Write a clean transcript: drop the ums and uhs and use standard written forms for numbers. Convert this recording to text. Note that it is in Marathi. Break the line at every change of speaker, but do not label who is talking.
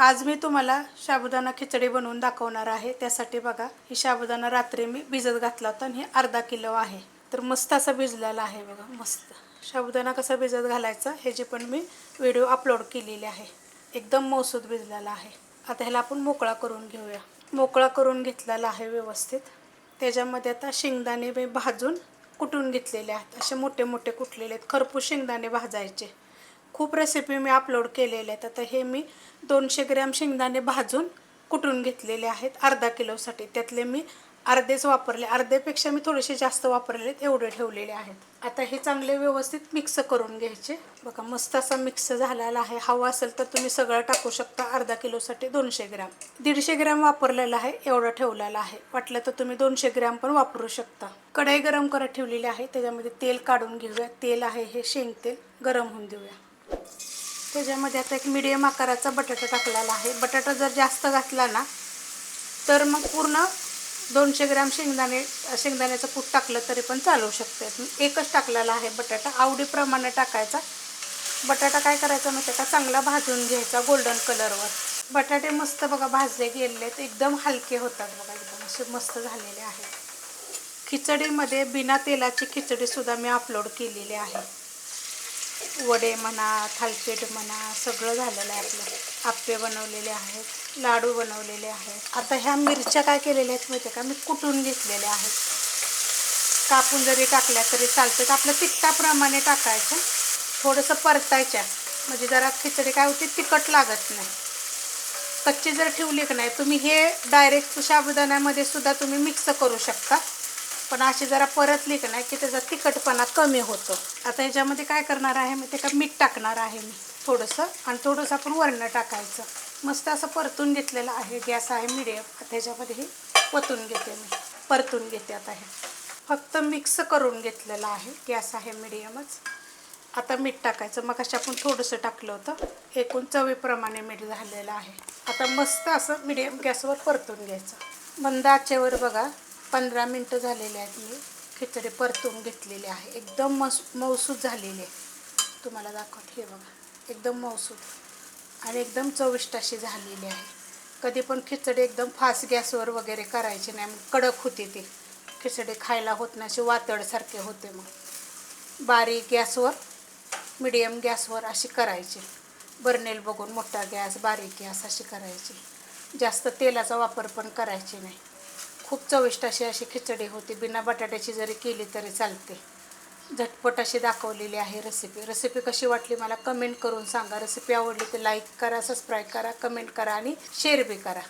आज मी तुम्हाला साबुदाणा खिचडी बनवून दाखवणार आहे। त्यासाठी बघा, ही साबुदाणा रात्री मी भिजत घातला होता आणि हे अर्धा किलो आहे। तर मस्त असा भिजलेला आहे बघा। मस्त साबुदाणा कसा भिजत घालायचा ह्याची पण मी व्हिडिओ अपलोड केलेली आहे। एकदम मौसूद भिजलेला आहे। आता ह्याला आपण मोकळा करून घेऊया। मोकळा करून घेतलेला आहे व्यवस्थित। त्याच्यामध्ये आता शेंगदाणे मी भाजून कुटून घेतलेले आहेत। असे मोठे मोठे कुटलेले आहेत। खरपूस शेंगदाणे भाजायचे। खूप रेसिपी मी अपलोड केलेल्या आहेत। आता हे मी 200 ग्रॅम शेंगदाणे भाजून कुटून घेतलेले आहेत अर्धा किलोसाठी। त्यातले मी अर्धेच वापरले, अर्ध्यापेक्षा मी थोडेसे जास्त वापरले, एवढे ठेवलेले आहेत। आता हे चांगले व्यवस्थित मिक्स करून घ्यायचे। बघा मस्त असा मिक्स झालेला आहे। हवा असेल तर तुम्ही सगळं टाकू शकता। अर्धा किलोसाठी 200 ग्रॅम, 150 ग्रॅम वापरलेला आहे, एवढा ठेवलेला आहे। वाटलं तर तुम्ही 200 ग्रॅम पण वापरू शकता। कढई गरम करत ठेवलेली आहे, त्याच्यामध्ये तेल काढून घेऊया। तेल आहे हे शेंगतेल, गरम होऊन देऊया। त्याच्यामध्ये आता एक मीडियम आकाराचा बटाटा टाकलेला आहे। बटाटा जर जास्त घातला ना तर मग पूर्ण 200 ग्रॅम शेंगदाण्याचं कूट टाकलं तरी पण चालू शकते। मी एकच टाकलेला आहे बटाटा, आवडीप्रमाणे टाकायचा। बटाटा काय करायचा माहिती का, चांगला भाजून घ्यायचा गोल्डन कलरवर। बटाटे मस्त बघा भाजले गेलेले आहेत, एकदम हलके होतात बघा, एकदम असे मस्त झालेले आहेत। खिचडीमध्ये बिना तेलाची खिचडीसुद्धा मी अपलोड केलेली आहे। वडे म्हणा, थालीपीठ म्हणा, सगळं झालेलं आहे आपलं। आप्पे बनवलेले आहेत, लाडू बनवलेले आहेत। आता ह्या मिरच्या काय केलेल्या आहेत माहिती का, मी कुटून घेतलेल्या आहेत। कापून जरी टाकल्या तरी चालतं, आपल्या तिखटाप्रमाणे टाकायच्या। थोडंसं परतायच्या, म्हणजे जरा खिचडी काय होती, तिखट लागत नाही। कच्ची जर ठेवली की नाही तुम्ही, हे डायरेक्ट साबुदाण्यामध्ये सुद्धा तुम्ही मिक्स करू शकता, पण अशी जरा परतली की नाही की त्याचा तिखटपणा कमी होतो। आता ह्याच्यामध्ये काय करणार आहे मी, ते का मीठ टाकणार आहे मी थोडंसं, आणि थोडंसं आपण वरण टाकायचं। मस्त असं परतून घेतलेलं आहे। गॅस आहे मीडियम, त्याच्यामध्ये हे परतून घेते मी, परतून घेते। आता हे फक्त मिक्स करून घेतलेलं आहे। गॅस आहे मीडियमच। आता मीठ टाकायचं, मग अशा आपण थोडंसं टाकलं होतं। एकूण चवीप्रमाणे मीठ झालेलं आहे। आता मस्त असं मीडियम गॅसवर परतून घ्यायचं। मंद आचेवर बघा 15 मिनटं झालेले आहेत। मी खिचडी परतून घेतलेली आहे, एकदम मौसूद झालेली आहे। तुम्हाला दाखवते, हे बघा एकदम मौसूद आणि एकदम चविष्ट अशी झालेली आहे। कधी पण खिचडी एकदम फास्ट गॅसवर वगैरे करायची नाही, मग कडक होते ती खिचडी, खायला होत नाही, अशी वातडसारखे होते। मग बारीक गॅसवर, मीडियम गॅसवर अशी करायची। बर्नेल बघून मोठा गॅस, बारीक गॅस अशी करायची। जास्त तेलाचा वापर पण करायची नाही। खूप चविष्ट अशी खिचडी होती। बिना बटाट्याची जरी केली तरी चालते। झटपट अशी दाखवलेली आहे रेसिपी कशी वाटली मला कमेंट करून सांगा। रेसिपी आवडली तर लाईक करा, सबस्क्राईब करा, कमेंट करा आणि शेअर बी करा।